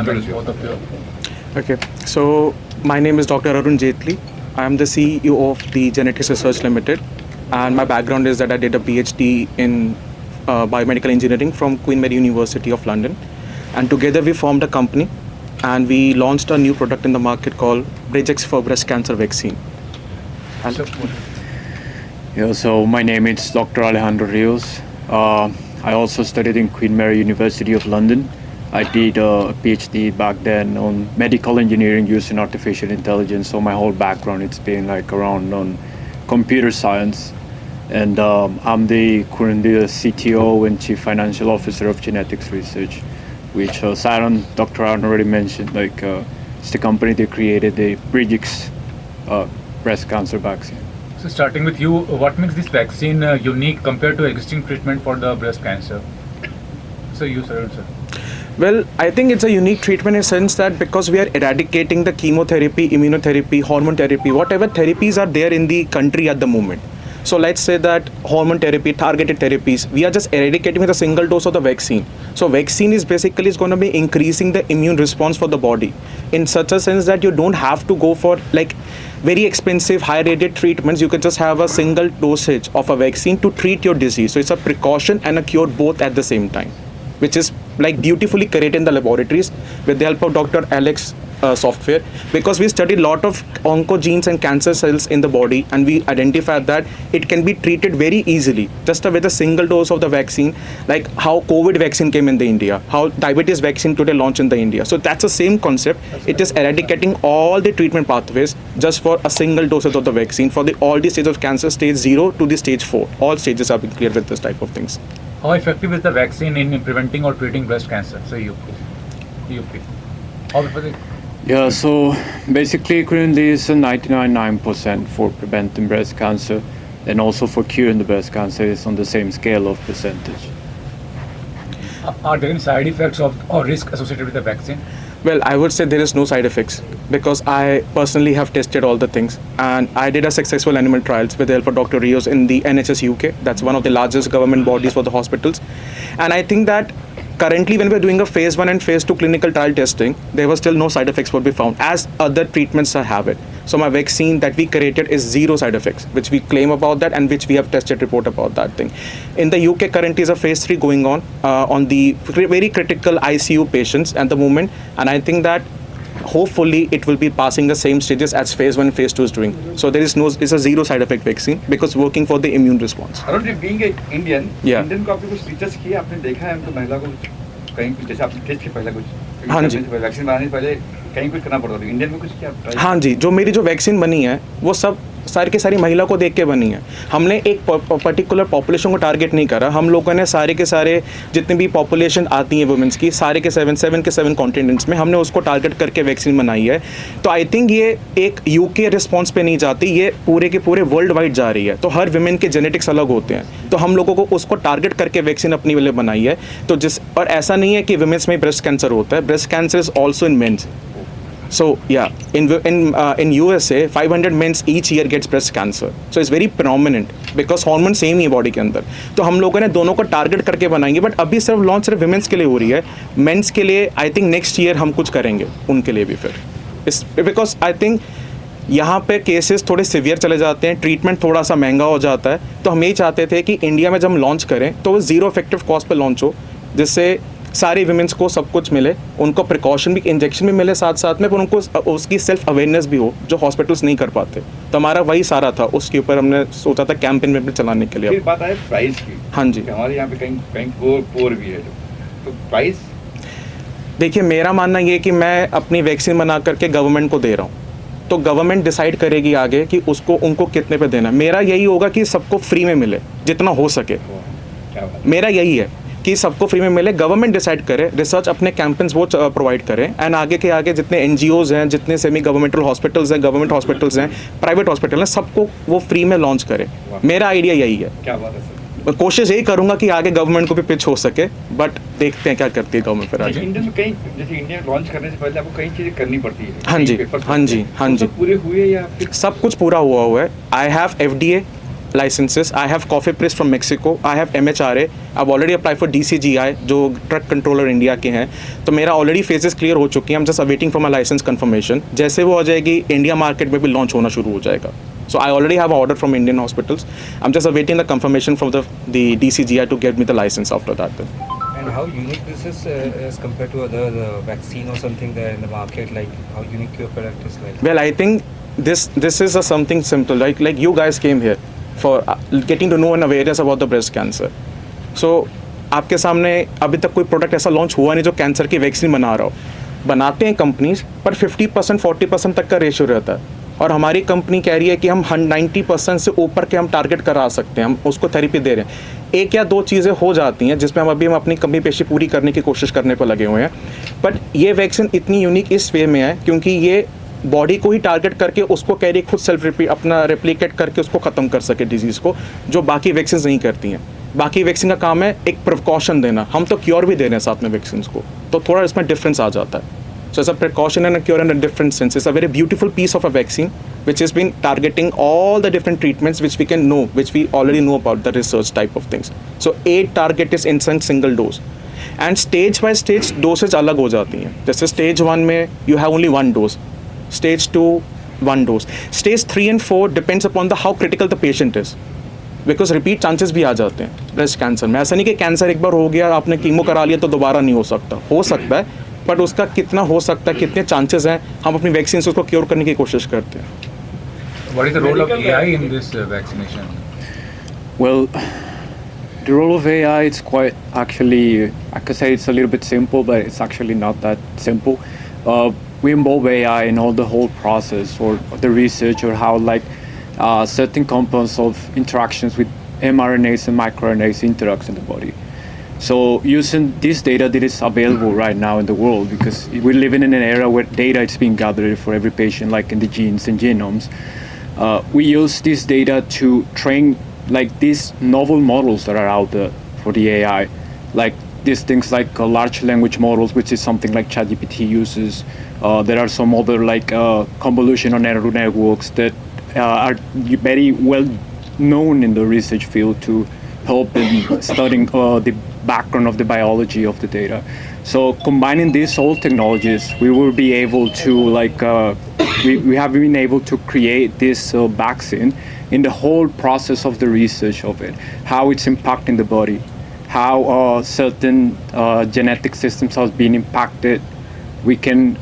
both of you. Okay, so my name is Dr. Arun Jaitley. I am the CEO of the Genetics Research Limited, and my background is that I did a PhD in biomedical engineering from Queen Mary University of London, and together we formed a company, and we launched a new product in the market called Bridgex for breast cancer vaccine. And Yeah, so my name is Dr. Alejandro Rios. I also studied in Queen Mary University of London. I did a PhD back then on medical engineering using artificial intelligence. So my whole background, it's been like around on computer science. And I'm currently the CTO and Chief Financial Officer of Genetics Research, which Dr. Aaron already mentioned. It's the company that created the Bridgex breast cancer vaccine. So starting with you, what makes this vaccine unique compared to existing treatment for the breast cancer? So you, sir. well, I think it's a unique treatment in the sense that because we are eradicating the chemotherapy, immunotherapy, hormone therapy, whatever therapies are there in the country at the moment. So let's say that hormone therapy, targeted therapies, we are just eradicating with a single dose of the vaccine. So vaccine is basically going to be increasing the immune response for the body in such a sense that you don't have to go for like very expensive high rated treatments. You can just have a single dosage of a vaccine to treat your disease. So it's a precaution and a cure both at the same time, which is like beautifully created in the laboratories with the help of Dr. Alex software, because we studied a lot of oncogenes and cancer cells in the body, and we identified that it can be treated very easily just with a single dose of the vaccine, like how COVID vaccine came in the India, how diabetes vaccine today launched in the India. So that's the same concept. It is eradicating all the treatment pathways just for a single dosage of the vaccine for all the stages of cancer, stage 0 to the stage 4. All stages have been cleared with this type of things. How effective is the vaccine in preventing or treating breast cancer? So you please. How effective? Yeah, so basically currently it's a 99.9% for preventing breast cancer, and also for curing the breast cancer is on the same scale of percentage. Are there any side effects or risk associated with the vaccine? Well, I would say there is no side effects because I personally have tested all the things, and I did a successful animal trials with the help of Dr. Rios in the NHS UK. That's one of the largest government bodies for the hospitals. And I think that currently when we're doing a phase 1 and phase 2 clinical trial testing, there was still no side effects would be found as other treatments have it. So my vaccine that we created is 0 side effects, which we claim about that and which we have tested report about that thing. In the UK currently is a phase 3 going on the very critical ICU patients at the moment, and I think that hopefully it will be passing the same stages as phase 1 and phase 2 is doing. So it's a 0 side effect vaccine because working for the immune response. Arun ji, being an Indian, Yeah. Indian को आपने कुछ features किए, आपने देखा है हमको महिला को कहीं कुछ जैसे आपने टेस्ट किया पहले कुछ हाँ जी। वैक्सीन बनाने से पहले कहीं कुछ करना पड़ता था, इंडियन में कुछ किया ट्राई? हाँ जी, जो मेरी जो वैक्सीन बनी है वो सब सारी की सारी महिला को देख के बनी है। हमने एक पर्टिकुलर पॉपुलेशन को टारगेट नहीं करा। हम लोगों ने सारे के सारे जितनी भी पॉपुलेशन आती है वुमेंस की, सारे के 7 कॉन्टिनेंट्स में हमने उसको टारगेट करके वैक्सीन बनाई है। तो आई थिंक ये एक यूके रिस्पॉन्स पे नहीं जाती, ये पूरे के पूरे वर्ल्ड वाइड जा रही है। तो हर वुमेन के जेनेटिक्स अलग होते हैं, तो हम लोगों को उसको टारगेट करके वैक्सीन अपनी वाले बनाई है। तो और ऐसा नहीं है कि वुमेन्स में ब्रेस्ट कैंसर होता है, breast cancer is also in mens. So yeah, in USA 500 men each year gets breast cancer. So it's very prominent because hormone same ही है बॉडी के अंदर. तो हम लोगों ने दोनों को टारगेट करके बनाएंगे, बट अभी सिर्फ लॉन्च सिर्फ विमेंस के लिए हो रही है. मेंस के लिए आई थिंक नेक्स्ट ईयर हम कुछ करेंगे उनके लिए भी फिर. इस बिकॉज आई थिंक यहाँ पे केसेस थोड़े सिवियर चले जाते हैं, ट्रीटमेंट थोड़ा सा महंगा हो जाता है. तो हम यही चाहते थे कि इंडिया में जब हम लॉन्च करें तो वो ज़ीरो इफेक्टिव कॉस्ट पे लॉन्च हो, जिससे सारे विमेंस को सब कुछ मिले, उनको प्रिकॉशन भी, इंजेक्शन भी मिले साथ साथ में, पर उनको उसकी सेल्फ अवेयरनेस भी हो जो हॉस्पिटल्स नहीं कर पाते. तो हमारा वही सारा था, उसके ऊपर हमने सोचा था कैंपेन में भी चलाने के लिए. फिर बात है प्राइस की. हाँ जी, हमारे यहाँ पे कहीं पोर भी है तो प्राइस. देखिए मेरा मानना ये है कि मैं अपनी वैक्सीन बना करके गवर्नमेंट को दे रहा हूँ, तो गवर्नमेंट डिसाइड करेगी आगे कि उसको उनको कितने पे देना. मेरा यही होगा कि सबको फ्री में मिले जितना हो सके. मेरा यही है कि सबको फ्री में मिले, गवर्नमेंट डिसाइड करे, रिसर्च अपने कैंपेन्स वो प्रोवाइड करें, एंड आगे के आगे जितने एनजीओज हैं, जितने सेमी गवर्नमेंटल हॉस्पिटल्स हैं, गवर्नमेंट हॉस्पिटल्स हैं, प्राइवेट हॉस्पिटल हैं, सबको वो फ्री में लॉन्च करे. मेरा आइडिया यही है. क्या बात है सर. मैं कोशिश यही करूंगा कि आगे गवर्नमेंट को भी पिच हो सके, बट देखते हैं क्या करती है गवर्नमेंट फिर आगे. इंडिया में कहीं जैसे इंडिया लॉन्च करने से पहले आपको कई चीज़ें करनी पड़ती है. हाँ जी, हाँ जी, हाँ जी, पूरे हुए या सब कुछ पूरा हुआ है. I have FDA, licenses. I have Coffee Press from Mexico. I have MHRA. I've already applied for DCGI, जो ट्रक कंट्रोलर इंडिया के हैं. तो मेरा ऑलरेडी फेजेस क्लियर हो चुकी हैं. I'm just awaiting for my license confirmation. जैसे वो हो जाएगी, इंडिया मार्केट में भी लॉन्च होना शुरू हो जाएगा. So I already have an order from Indian hospitals. I'm just awaiting the confirmation from the DCGI to get me the license after that. And how unique this is as compared to other vaccine or something there in the market? Like how unique your product is like? Well, I think this is something simple. Like you guys came here for getting to know and awareness about the breast cancer. So आपके सामने अभी तक कोई product ऐसा launch हुआ नहीं जो cancer की वैक्सीन बना रहा हो. बनाते हैं कंपनीज, पर 50% 40% तक का रेशियो रहता है. और हमारी कंपनी कह रही है कि हम 90% से ऊपर के हम टारगेट करा सकते हैं. हम उसको थेरेपी दे रहे हैं. एक या दो चीज़ें हो जाती हैं जिसमें हम अपनी कमी पेशी पूरी करने की कोशिश करने पर लगे हुए हैं. बट ये वैक्सीन इतनी यूनिक इस वे में है क्योंकि ये बॉडी को ही टारगेट करके उसको कह रही खुद सेल्फ अपना रेप्लिकेट करके उसको ख़त्म कर सके डिजीज़ को, जो बाकी वैक्सीन नहीं करती हैं. बाकी वैक्सीन का काम है एक प्रिकॉशन देना. हम तो क्योर भी दे रहे हैं साथ में वैक्सीन को, तो थोड़ा इसमें डिफरेंस आ जाता है. So it's a precaution and a cure in a different sense. It's a very beautiful piece of a vaccine which has been targeting all the different treatments which we can know, which we already know about the research type of things. So 8 target is instant single dose. And stage by stage dosage अलग हो जाती हैं. जैसे stage 1 में you have only 1 dose. Stage 2 1 dose. Stage 3 and 4 depends upon the how critical the patient is. Because repeat chances भी आ जाते हैं breast cancer में. ऐसा नहीं कि कैंसर एक बार हो गया आपने कीमो करा लिया तो दोबारा नहीं हो सकता. हो सकता है, बट उसका कितना हो सकता है, कितने चांसेस हैं, हम अपनी वैक्सीन से उसको क्योर करने की कोशिश करते हैं. What is the role of AI in this vaccination? Well, the role of AI, it's quite actually, I could say it's a little bit simple, but it's actually not that simple. We involve AI in all the whole process or the research or how like certain compounds of interactions with mRNAs and microRNAs interacts in the body. So using this data that is available right now in the world, because we're living in an era where data is being gathered for every patient, like in the genes and genomes, we use this data to train like these novel models that are out there for the AI, like these things like large language models, which is something like ChatGPT uses. There are some other like convolutional neural networks that are very well known in the research field to help in studying the background of the biology of the data. So combining these old technologies, we will be able to like we have been able to create this vaccine in the whole process of the research of it, how it's impacting the body, how certain genetic systems have been impacted. We can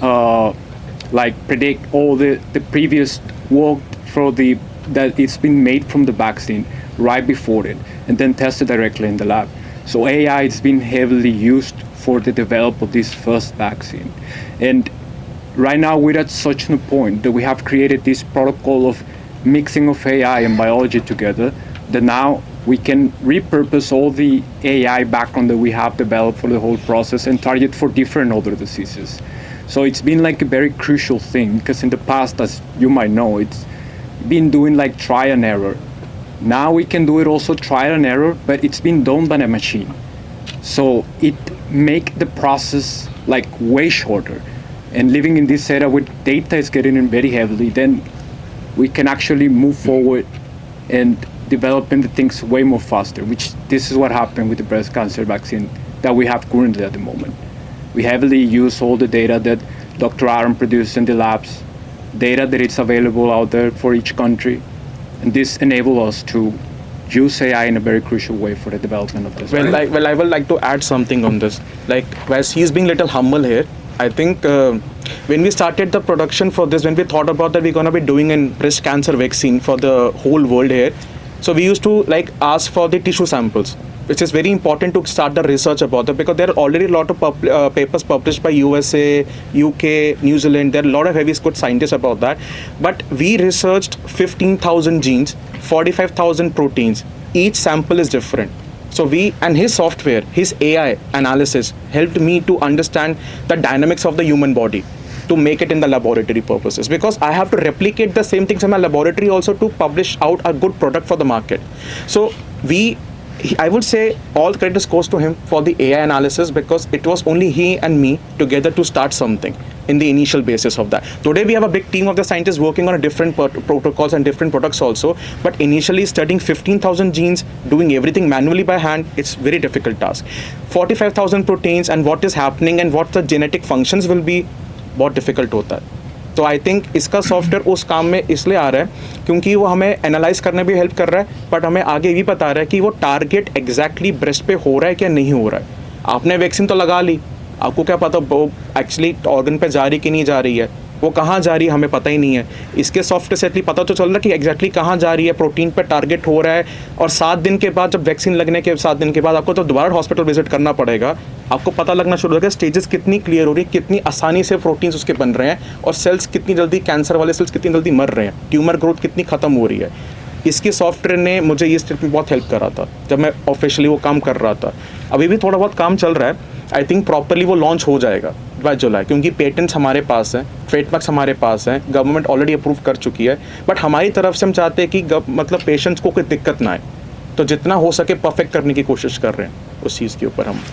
like predict all the previous work for that it's been made from the vaccine right before it, and then tested directly in the lab. So AI has been heavily used for the development of this first vaccine. And right now we're at such a point that we have created this protocol of mixing of AI and biology together, that now we can repurpose all the AI background that we have developed for the whole process and target for different other diseases. So it's been like a very crucial thing, because in the past, as you might know, it's been doing like trial and error. Now we can do it also trial and error, but it's been done by a machine. So it make the process like way shorter. And living in this era where data is getting in very heavily, then we can actually move forward and developing the things way more faster, which this is what happened with the breast cancer vaccine that we have currently at the moment. We heavily use all the data that Dr. Aaron produced in the labs, data that is available out there for each country, and this enables us to use AI in a very crucial way for the development of this. Well, I would like to add something on this. Like, as he's being little humble here, I think when we started the production for this, when we thought about that we're going to be doing a breast cancer vaccine for the whole world here, so we used to like ask for the tissue samples, which is very important to start the research about it, because there are already a lot of papers published by USA, UK, New Zealand. There are a lot of heavy good scientists about that. But we researched 15,000 genes, 45,000 proteins. Each sample is different. So we, and his software, his AI analysis helped me to understand the dynamics of the human body to make it in the laboratory purposes, because I have to replicate the same things in my laboratory also to publish out a good product for the market. So we I would say all credit goes to him for the AI analysis, because it was only he and me together to start something in the initial basis of that. Today we have a big team of the scientists working on a different protocols and different products also, but initially studying 15,000 genes, doing everything manually by hand, it's very difficult task. 45,000 proteins and what is happening and what the genetic functions will be, बहुत difficult होता है. तो I think इसका software उस काम में इसलिए आ रहा है क्योंकि वो हमें एनालाइज करने भी हेल्प कर रहा है, बट हमें आगे भी बता रहा है कि वो टारगेट एग्जैक्टली ब्रेस्ट पे हो रहा है क्या नहीं हो रहा है. आपने वैक्सीन तो लगा ली, आपको क्या पता वो एक्चुअली ऑर्गन पे जा रही कि नहीं जा रही है, वो कहाँ जा रही है हमें पता ही नहीं है. इसके सॉफ्टवेयर से एटलीस्ट पता तो चल रहा है कि एग्जैक्टली कहाँ जा रही है, प्रोटीन पे टारगेट हो रहा है. और 7 दिन के बाद, जब वैक्सीन लगने के 7 दिन के बाद आपको तो दोबारा हॉस्पिटल विजिट करना पड़ेगा. आपको पता लगना शुरू होगा स्टेजेस कितनी क्लियर हो रही है, कितनी आसानी से प्रोटीन्स उसके बन रहे हैं, और सेल्स कितनी जल्दी, कैंसर वाले सेल्स कितनी जल्दी मर रहे हैं, ट्यूमर ग्रोथ कितनी ख़त्म हो रही है. इसके सॉफ्टवेयर ने मुझे ये स्टेप में बहुत हेल्प करा था जब मैं ऑफिशियली वो काम कर रहा था. अभी भी थोड़ा बहुत काम चल रहा है. आई थिंक प्रॉपरली वो लॉन्च हो जाएगा बाय जुलाई, क्योंकि पेटेंट्स हमारे पास हैं, ट्रेडमार्क्स हमारे पास हैं, गवर्नमेंट ऑलरेडी अप्रूव कर चुकी है. बट हमारी तरफ से हम चाहते हैं कि मतलब पेशेंट्स को कोई दिक्कत ना आए, तो जितना हो सके परफेक्ट करने की कोशिश कर रहे हैं उस चीज़ के ऊपर हम.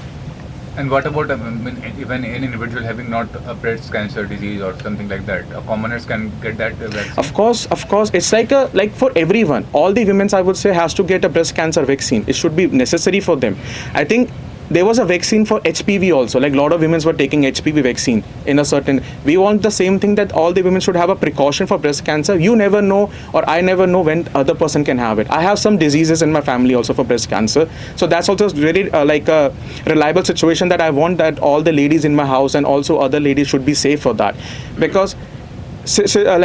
And what about even an individual having not a breast cancer disease or something like that? Commoners can get that vaccine? Of course, it's like for everyone. All the women, I would say, has to get a breast cancer vaccine. It should be necessary for them. I think there was a vaccine for HPV also. Like a lot of women were taking HPV vaccine in a certain. We want the same thing, that all the women should have a precaution for breast cancer. You never know, or I never know when other person can have it. I have some diseases in my family also for breast cancer. So that's also very like a reliable situation that I want that all the ladies in my house and also other ladies should be safe for that. Because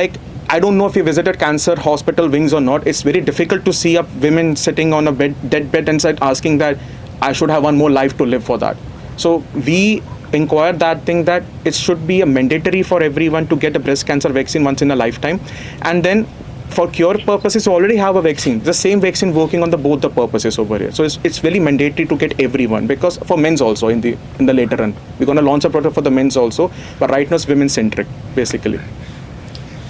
like, I don't know if you visited cancer hospital wings or not. It's very difficult to see a women sitting on a dead bed and asking that I should have one more life to live for that. So we inquired that thing, that it should be a mandatory for everyone to get a breast cancer vaccine once in a lifetime. And then for cure purposes, we already have a vaccine, the same vaccine working on both the purposes over here. So it's very mandatory to get everyone, because for men's also in the later run, we're going to launch a product for the men's also, but right now it's women centric basically.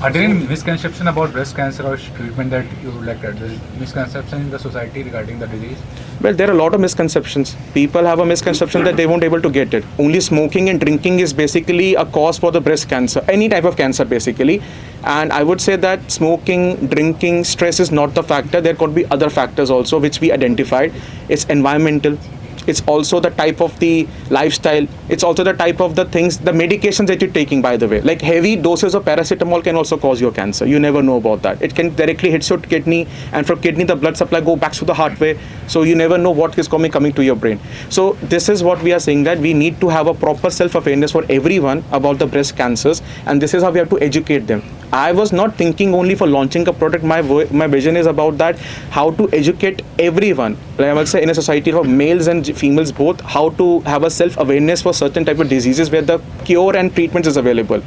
Are there any misconception about breast cancer or treatment that you would like to add? There is misconception in the society regarding the disease? Well, there are a lot of misconceptions. People have a misconception that they won't able to get it. Only smoking and drinking is basically a cause for the breast cancer, any type of cancer basically. And I would say that smoking, drinking, stress is not the factor. There could be other factors also which we identified. It's environmental. It's also the type of the lifestyle. It's also the type of the things, the medications that you're taking, by the way. Like heavy doses of paracetamol can also cause your cancer. You never know about that. It can directly hit your kidney, and from kidney the blood supply go back to the heart way. So you never know what is coming to your brain. So this is what we are saying, that we need to have a proper self-awareness for everyone about the breast cancers, and this is how we have to educate them. I was not thinking only for launching a product. My vision is about that, how to educate everyone, like I will say in a society for males and females both, how to have a self-awareness for certain type of diseases where the cure and treatment is available.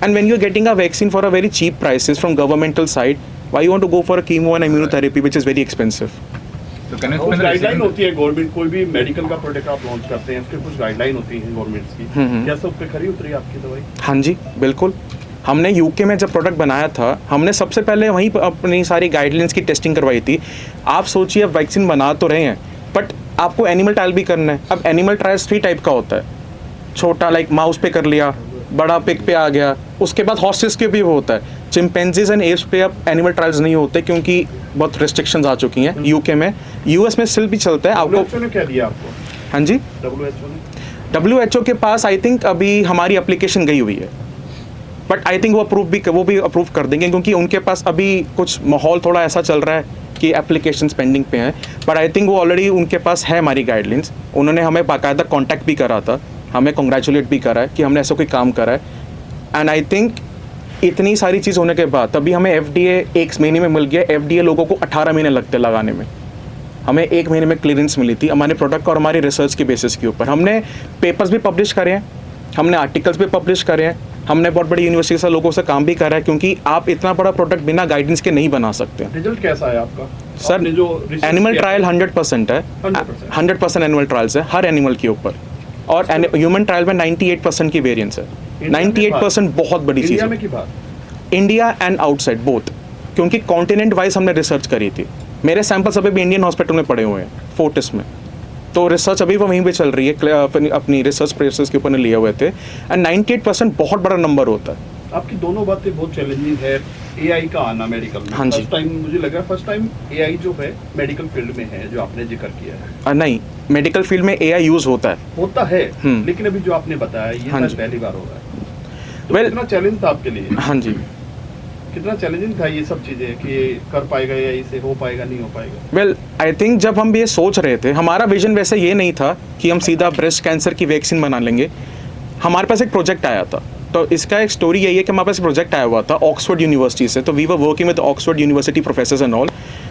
And when you're getting a vaccine for a very cheap prices from governmental side, why you want to go for a chemo and immunotherapy which is very expensive? So can you कुछ explain the guideline reason? होती है government, कोई भी medical का product आप launch करते हैं, उसके कुछ गाइडलाइन होती है गवर्नमेंट्स की. क्या सब पे खरी उतरी आपकी दवाई? हाँ जी बिल्कुल. हमने यूके में जब प्रोडक्ट बनाया था, हमने सबसे पहले वहीं पर अपनी सारी गाइडलाइंस की टेस्टिंग करवाई थी. आप सोचिए, अब वैक्सीन बना तो रहे हैं, बट आपको एनिमल ट्रायल भी करना है. अब एनिमल ट्रायल्स 3 टाइप का होता है. छोटा लाइक माउस पे कर लिया, बड़ा पिग पे आ गया, उसके बाद हॉर्सेस के भी होता है. चिंपैंजीज एंड एप्स पे अब एनिमल ट्रायल्स नहीं होते क्योंकि बहुत रिस्ट्रिक्शंस आ चुकी हैं यूके में. यूएस में स्टिल भी चलता है. आपको WHO ने क्या दिया आपको? हाँ जी, WHO के पास आई थिंक अभी हमारी एप्लीकेशन गई हुई है, बट आई थिंक वो भी अप्रूव कर देंगे, क्योंकि उनके पास अभी कुछ माहौल थोड़ा ऐसा चल रहा है कि एप्लीकेशन पेंडिंग पे हैं. बट आई थिंक वो ऑलरेडी उनके पास है हमारी गाइडलाइंस. उन्होंने हमें बाकायदा कॉन्टैक्ट भी करा था, हमें कॉन्ग्रेचुलेट भी करा है कि हमने ऐसा कोई काम करा है. एंड आई थिंक इतनी सारी चीज़ होने के बाद तभी हमें FDA 1 महीने में मिल गया. FDA लोगों को 18 महीने लगते लगाने में, हमें 1 महीने में क्लियरेंस मिली थी हमारे प्रोडक्ट और हमारी रिसर्च के बेसिस के ऊपर. हमने पेपर्स भी पब्लिश करे हैं, हमने आर्टिकल्स भी पब्लिश करे हैं, हमने बहुत बड़ी यूनिवर्सिटी से लोगों से काम भी करा है, क्योंकि आप इतना बड़ा प्रोडक्ट बिना गाइडेंस के नहीं बना सकते. रिजल्ट कैसा है आपका? सर आपने जो research एनिमल किया ट्रायल 100% है. 100% एनिमल ट्रायल्स है हर एनिमल के ऊपर, और ह्यूमन ट्रायल में 98% की वेरिएंस है. 98% बहुत बड़ी चीज़ इंडिया है. में की बात? इंडिया एंड आउटसाइड बोथ, क्योंकि कॉन्टिनेंट वाइज हमने रिसर्च करी थी. मेरे सैंपल्स अभी भी इंडियन हॉस्पिटल में पड़े हुए हैं, फोर्टिस में। तो रिसर्च अभी वो वहीं पे चल रही है, अपनी रिसर्च प्रोसेस के ऊपर लिए हुए थे। एंड 98% बहुत बड़ा नंबर होता है। आपकी दोनों बातें बहुत चैलेंजिंग है। एआई का आना मेडिकल में, हाँ जी। फर्स्ट टाइम मुझे लग रहा है, फर्स्ट टाइम एआई जो है मेडिकल फील्ड में है, जो आपने जिक्र किया है। नहीं, मेडिकल फील्ड में AI यूज़ होता है। लेकिन अभी जो आपने बताया ये हाँ शायद जी। पहली बार हो रहा है। तो Well- कितना चैलेंज था आपके लिए? हाँ जी। कितना चैलेंजिंग था ये सब चीजें कि कर पाएगा या इसे हो पाएगा नहीं हो पाएगा? वेल आई थिंक जब हम ये सोच रहे थे, हमारा विजन वैसे ये नहीं था कि हम सीधा ब्रेस्ट कैंसर की वैक्सीन बना लेंगे। हमारे पास एक प्रोजेक्ट आया था, तो इसका एक स्टोरी यही है कि हमारे पास प्रोजेक्ट आया हुआ था ऑक्सफोर्ड यूनिवर्सिटी से। तो we were working with Oxford University professors and all.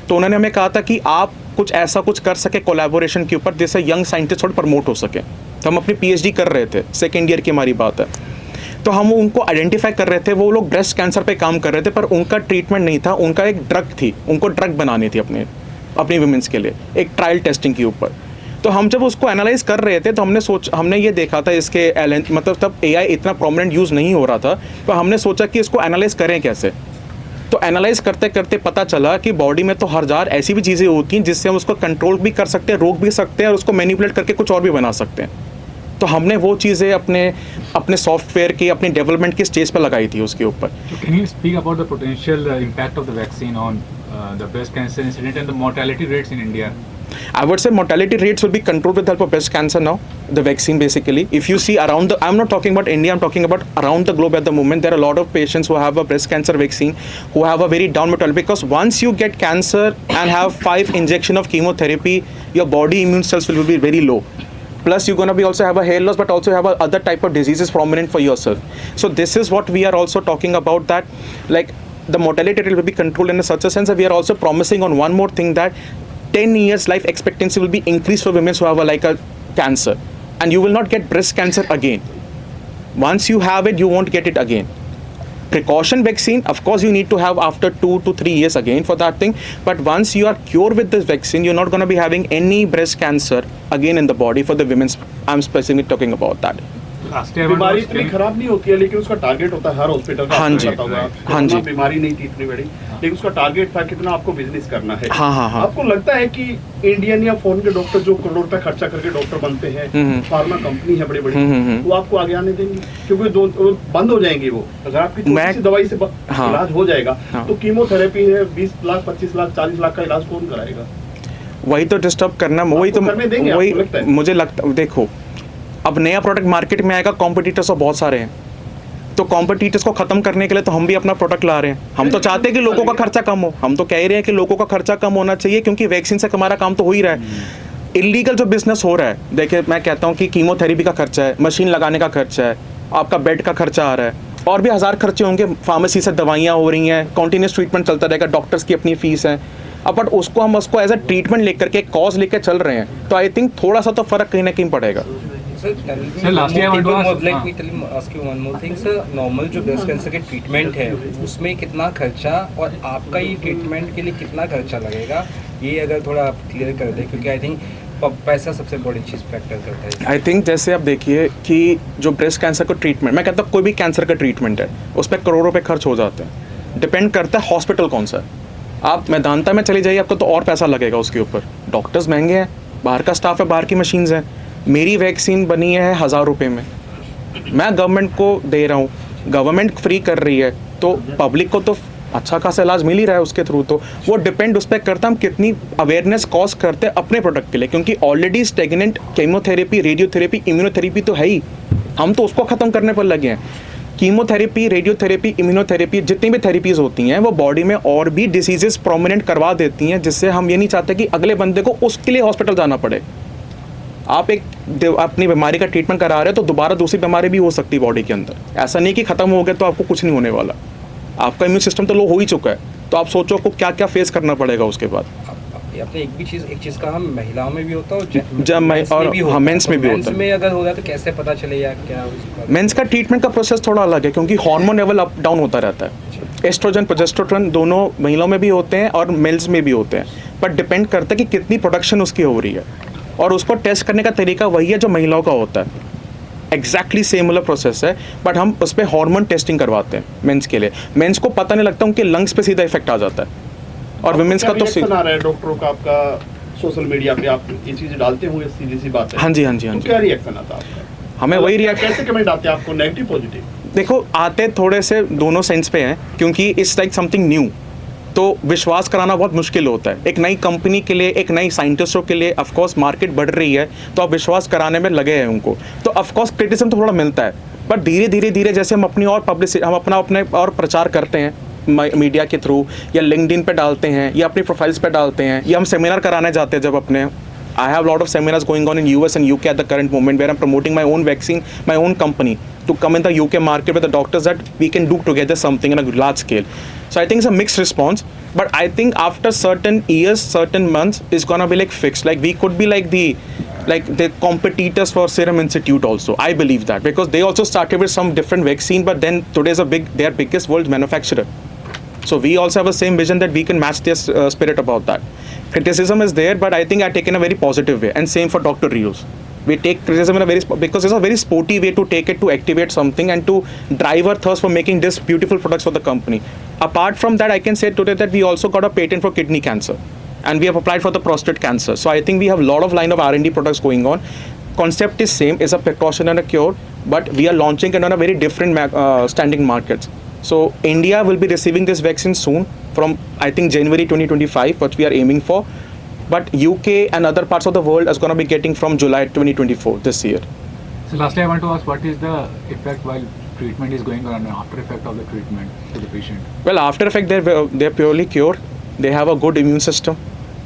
तो उन्होंने हमें कहा था कि आप कुछ ऐसा कुछ कर सके कोलैबोरेशन के ऊपर, जिससे यंग साइंटिस्ट थोड़ा प्रमोट हो सके। तो हम अपनी PhD कर रहे थे, सेकेंड ईयर की हमारी बात है। तो हम उनको आइडेंटिफाई कर रहे थे, वो लोग ब्रेस्ट कैंसर पे काम कर रहे थे, पर उनका ट्रीटमेंट नहीं था, उनका एक ड्रग थी, उनको ड्रग बनानी थी अपनी वुमेंस के लिए, एक ट्रायल टेस्टिंग के ऊपर। तो हम जब उसको एनालाइज कर रहे थे तो हमने ये देखा था इसके मतलब तब AI इतना प्रोमिनेंट यूज़ नहीं हो रहा था, तो हमने सोचा कि इसको एनालाइज करें कैसे। तो एनालाइज करते करते पता चला कि बॉडी में तो हजार ऐसी भी चीज़ें होती हैं जिससे हम उसको कंट्रोल भी कर सकते हैं, रोक भी सकते हैं और उसको मैनिपुलेट करके कुछ और भी बना सकते हैं। तो हमने वो चीज़ें अपने सॉफ्टवेयर की, अपनी डेवलपमेंट की स्टेज पर लगाई थी उसके ऊपर। So can you speak about the potential impact of the vaccine on the breast cancer incident and the mortality rates in India? I would say mortality rates will be controlled with help of breast cancer now, the vaccine basically. If you see around I'm not talking about India, I'm talking about around the globe at the moment. There are a lot of patients who have a breast cancer vaccine who have a very down mortality, because once you get cancer and have 5 injection of chemotherapy, your body immune cells will be very low. Plus you're going to be also have a hair loss, but also have a other type of diseases prominent for yourself. So this is what we are also talking about, that like the mortality rate will be controlled in such a sense that we are also promising on one more thing, that 10 years life expectancy will be increased for women who have a cancer, and you will not get breast cancer again. Once you have it, you won't get it again. Precaution vaccine, of course you need to have after 2 to 3 years again for that thing, but once you are cured with this vaccine, you're not going to be having any breast cancer again in the body for the women. I'm specifically talking about that. Lastly, I want to बीमारी ask इतनी you- खराब नहीं होती है, लेकिन उसका target होता है हर हॉस्पिटल का। हाँ आपको जी, पता होगा, हाँ जी। कोरोना बीमारी नहीं थी इतनी बड़ी, लेकिन उसका टारगेट था कितना आपको बिजनेस करना है। हाँ। आपको लगता है कि इंडियन या फॉरेन के डॉक्टर जो करोड़ रुपए खर्चा करके डॉक्टर बनते हैं, फार्मा कंपनी है बड़ी बड़ी, वो आपको आगे आने देंगी? क्योंकि वो बंद हो जाएंगी। वो अगर आपकी छोटी सी दवाई से हाँ। इलाज हो जाएगा, हाँ। तो कीमोथेरेपी है 20 लाख 25 लाख 40 लाख का इलाज कौन कराएगा? वही तो डिस्टर्ब करना, वही तो आपको करने देंगे, वही आपको लगता है? मुझे लगता, देखो अब नया प्रोडक्ट मार्केट में आएगा, कॉम्पिटिटर्स तो बहुत सारे हैं, तो कॉम्पिटिटर्स को खत्म करने के लिए तो हम भी अपना प्रोडक्ट ला रहे हैं। हम तो चाहते हैं कि लोगों का खर्चा कम हो, हम तो कह रहे हैं कि लोगों का खर्चा कम होना चाहिए, क्योंकि वैक्सीन से हमारा काम तो हो ही रहा है। इलीगल जो बिजनेस हो रहा है, देखिए मैं कहता हूँ कि कीमोथेरेपी का खर्चा है, मशीन लगाने का खर्चा है, आपका बेड का खर्चा आ रहा है, और भी 1000 खर्चे होंगे, फार्मेसी से दवाइयाँ हो रही हैं, कॉन्टीन्यूस ट्रीटमेंट चलता रहेगा, डॉक्टर्स की अपनी फीस है। अब बट उसको हम एज अ ट्रीटमेंट लेकर के, कॉज लेकर चल रहे हैं, तो आई थिंक थोड़ा सा तो फर्क कहीं ना कहीं पड़ेगा। Sir, lastly I want to ask- let me ask you one more thing, sir. Normal जो ब्रेस्ट कैंसर के ट्रीटमेंट है, उसमें कितना खर्चा और आपका ये ट्रीटमेंट के लिए कितना खर्चा लगेगा, ये अगर थोड़ा आप क्लियर कर दें, क्योंकि आई थिंक पैसा सबसे बड़ी चीज़ फैक्टर करता है। आई थिंक जैसे आप देखिए कि जो ब्रेस्ट कैंसर का ट्रीटमेंट, मैं कहता हूँ कोई भी कैंसर का ट्रीटमेंट है, उस पर करोड़ों रुपए खर्च हो जाते हैं। डिपेंड करता है हॉस्पिटल कौन सा है। आप मैदानता में चली जाइए, आपको तो और पैसा लगेगा उसके ऊपर। डॉक्टर्स महंगे हैं, बाहर का स्टाफ है, बाहर की मशीन्स हैं। मेरी वैक्सीन बनी है 1000 रुपये में, मैं गवर्नमेंट को दे रहा हूँ, गवर्नमेंट फ्री कर रही है, तो पब्लिक को तो अच्छा खासा इलाज मिल ही रहा है उसके थ्रू। तो वो डिपेंड उस पर करता है हम कितनी अवेयरनेस कॉज करते हैं अपने प्रोडक्ट के लिए, क्योंकि already stagnant chemotherapy, radiotherapy, immunotherapy तो है ही, हम तो उसको ख़त्म करने पर लगे हैं। कीमोथेरेपी, रेडियोथेरेपी, इम्यूनोथेरेपी, जितनी भी थेरेपीज़ होती हैं वो बॉडी में और भी डिसीजेस प्रोमिनेंट करवा देती हैं, जिससे हम ये नहीं चाहते कि अगले बंदे को उसके लिए हॉस्पिटल जाना पड़े। आप अपनी बीमारी का ट्रीटमेंट करा रहे हो तो दोबारा दूसरी बीमारी भी हो सकती है बॉडी के अंदर। ऐसा नहीं कि ख़त्म हो गया तो आपको कुछ नहीं होने वाला, आपका इम्यून सिस्टम तो लो हो ही चुका है, तो आप सोचो आपको क्या क्या फेस करना पड़ेगा उसके बाद। आपने एक चीज़ कहा, महिलाओं में भी होता है और मेंस में भी होता है। में अगर होगा तो कैसे पता चलेगा क्या? मेंस का ट्रीटमेंट का प्रोसेस थोड़ा अलग है, क्योंकि हार्मोन लेवल अप डाउन होता रहता है। एस्ट्रोजन, प्रोजेस्टेरोन दोनों महिलाओं में भी होते हैं और मेल्स में भी होते हैं, बट डिपेंड करता है कि कितनी प्रोडक्शन उसकी हो रही है, और उसको टेस्ट करने का तरीका वही है जो महिलाओं का होता है। एग्जैक्टली सिमिलर प्रोसेस है, बट हम उस पर हार्मोन टेस्टिंग करवाते हैं मेंस के लिए। मेंस को पता नहीं लगता, उनके लंग्स पे सीधा इफेक्ट आ जाता है। और वुमेन्स का तो रिएक्शन आ रहा है डॉक्टरों का आपका सोशल मीडिया पे, आप ये चीजें डालते होंगे, सीधी सी बात है। हाँ जी, हाँ जी, हाँ तो जी। क्या रिएक्शन आता है आपका? हमें वही रिएक्शन, कैसे कमेंट आते हैं आपको, नेगेटिव पॉजिटिव? देखो आते थोड़े से दोनों सेंस पे हैं, क्योंकि इट्स लाइक समथिंग न्यू, तो विश्वास कराना बहुत मुश्किल होता है। एक नई कंपनी के लिए, एक नई साइंटिस्टों के लिए, ऑफ कोर्स मार्केट बढ़ रही है तो आप विश्वास कराने में लगे हैं उनको, तो ऑफ कोर्स क्रिटिसिज्म तो थोड़ा मिलता है, बट धीरे धीरे जैसे हम अपनी और पब्लिसिटी, हम अपने और प्रचार करते हैं मीडिया के थ्रू, या लिंक्डइन पे डालते हैं, या अपनी प्रोफाइल्स पे डालते हैं, या हम सेमिनार कराने जाते हैं जब अपने, I have a lot of seminars going on in US and UK at the current moment where I'm promoting my own vaccine, my own company to come in the UK market with the doctors that we can do together something in a large scale. So I think it's a mixed response, but I think after certain years, certain months, it's gonna be like fixed. Like we could be like the competitors for Serum Institute also. I believe that because they also started with some different vaccine, but then today's their biggest world manufacturer. So we also have the same vision that we can match their spirit about that. Criticism is there, but I think I take in a very positive way. And same for Dr. Rios. We take criticism in a because it's a very sporty way to take it, to activate something and to drive our thirst for making this beautiful products for the company. Apart from that, I can say today that we also got a patent for kidney cancer. And we have applied for the prostate cancer. So I think we have a lot of line of R&D products going on. Concept is same, is a precaution and a cure, but we are launching it on a very different standing markets. So India will be receiving this vaccine soon from I think January 2025, what we are aiming for. But UK and other parts of the world is going to be getting from July 2024 this year. So lastly, I want to ask, what is the effect while treatment is going on, and after effect of the treatment to the patient? Well, after effect, they're purely cured. They have a good immune system.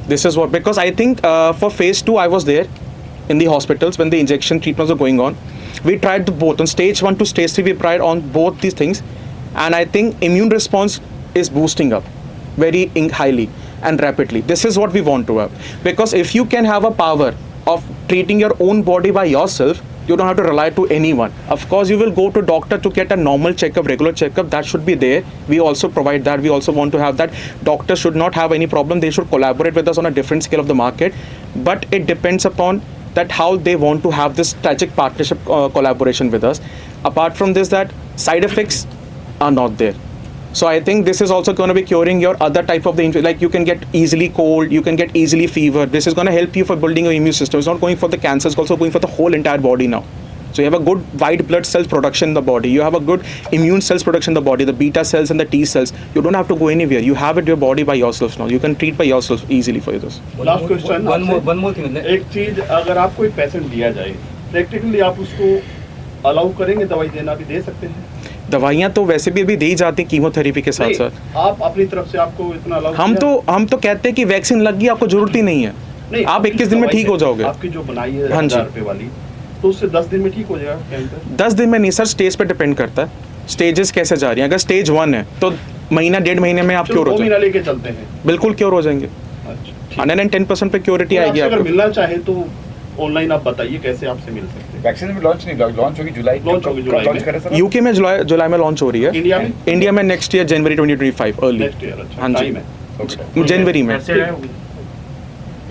This is what, because I think for phase 2, I was there in the hospitals when the injection treatments were going on. We tried both. On stage 1 to stage 3, we tried on both these things. And I think immune response is boosting up very highly and rapidly. This is what we want to have. Because if you can have a power of treating your own body by yourself, you don't have to rely to anyone. Of course, you will go to doctor to get a normal checkup, regular checkup. That should be there. We also provide that. We also want to have that. Doctors should not have any problem. They should collaborate with us on a different scale of the market. But it depends upon that how they want to have this strategic partnership collaboration with us. Apart from this, that side effects are not there. So I think this is also going to be curing your other type of like you can get easily cold, you can get easily fever. This is going to help you for building your immune system. It's not going for the cancer, it's also going for the whole entire body now. So you have a good white blood cells production in the body. You have a good immune cells production in the body, the beta cells and the T cells. You don't have to go anywhere. You have it in your body by yourself now. You can treat by yourself easily for this. Last question. One more thing. एक चीज, अगर आपको एक patient दिया जाए, practically आप उसको allow करेंगे दवाई देना, भी दे सकते हैं? दवाइयाँ तो वैसे भी अभी दी ही जाती कीमोथेरेपी के साथ साथ। आप अपनी तरफ से आपको इतना अलाउ? हम तो कहते हैं कि वैक्सीन लग गई, आपको जरूरत ही नहीं है, नहीं, आप 21 दिन में ठीक हो जाओगे। आपकी जो बनाई है हाँ जी। 1000 रुपए वाली, तो उससे 10 दिन में ठीक हो जाएगा क्या? 10 दिन में नहीं सर, स्टेज पे डिपेंड करता है, स्टेजेस कैसे जा रही हैं। अगर स्टेज 1 है तो महीना 1.5 महीने में आप क्योर हो जाएंगे, लेके चलते हैं, बिल्कुल क्योर हो जाएंगे। अच्छा, 110% पे क्योरिटी आएगी अगर आपको। मिलना चाहे तो ऑनलाइन आप बताइए कैसे आपसे मिल सकते हैं? वैक्सीन भी लॉन्च नहीं, लॉन्च होगी जुलाई लॉन्च करें सर? यूके में जुलाई में लॉन्च हो रही है। इंडिया में? इंडिया में नेक्स्ट ईयर जनवरी 2025 अर्ली। Next year? अच्छा, हाँ जी, टाइम है जनवरी में।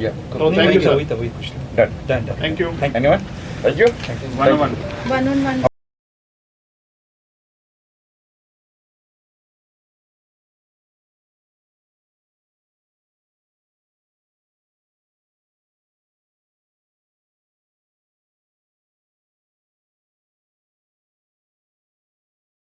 या तो thank you sir, done thank you. Anyone? Thank you. One on one.